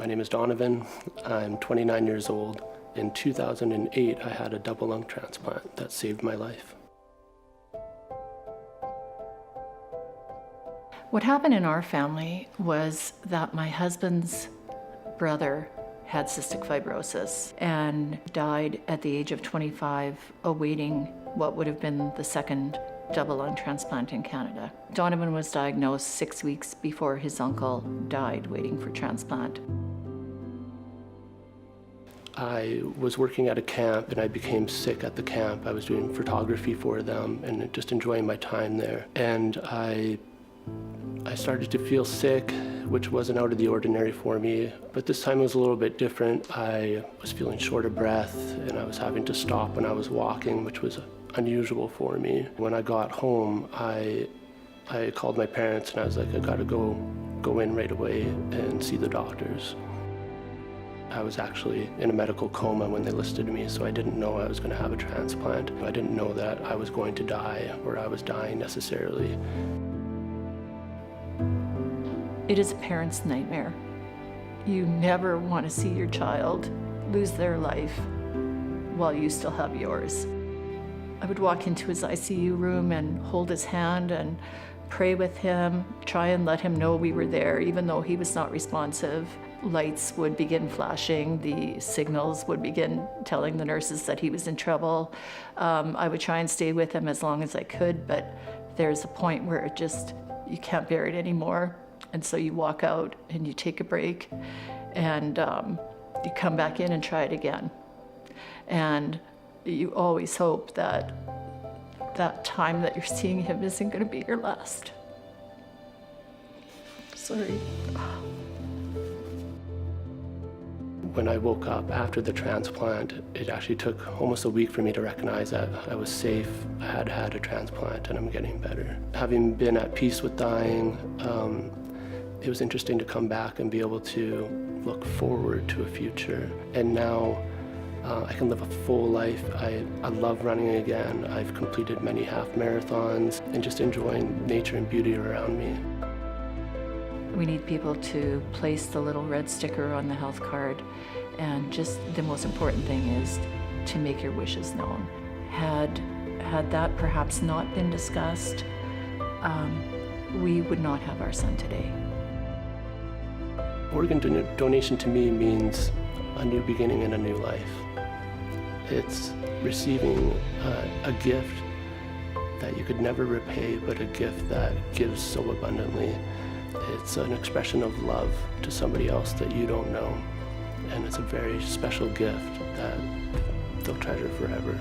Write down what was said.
My name is Donovan. I'm 29 years old. In 2008, I had a double lung transplant that saved my life. What happened in our family was that my husband's brother had cystic fibrosis and died at the age of 25, awaiting what would have been the second double lung transplant in Canada. Donovan was diagnosed 6 weeks before his uncle died, waiting for transplant. I was working at a camp and I became sick at the camp. I was doing photography for them and just enjoying my time there. And I started to feel sick, which wasn't out of the ordinary for me. But this time it was a little bit different. I was feeling short of breath and I was having to stop when I was walking, which was unusual for me. When I got home, I called my parents and I was like, I gotta go in right away and see the doctors. I was actually in a medical coma when they listed me, so I didn't know I was going to have a transplant. I didn't know that I was going to die or I was dying necessarily. It is a parent's nightmare. You never want to see your child lose their life while you still have yours. I would walk into his ICU room and hold his hand and pray with him, try and let him know we were there, even though he was not responsive. Lights would begin flashing, the signals would begin telling the nurses that he was in trouble. I would try and stay with him as long as I could, but there's a point where you can't bear it anymore. And so you walk out and you take a break and you come back in and try it again. And you always hope that that time that you're seeing him isn't going to be your last. Sorry. When I woke up after the transplant, it actually took almost a week for me to recognize that I was safe, I had had a transplant, and I'm getting better. Having been at peace with dying, it was interesting to come back and be able to look forward to a future. And now I can live a full life. I love running again. I've completed many half marathons and just enjoying nature and beauty around me. We need people to place the little red sticker on the health card, and just the most important thing is to make your wishes known. Had that perhaps not been discussed, we would not have our son today. Organ donation to me means a new beginning and a new life. It's receiving a gift that you could never repay, but a gift that gives so abundantly. It's an expression of love to somebody else that you don't know, and it's a very special gift that they'll treasure forever.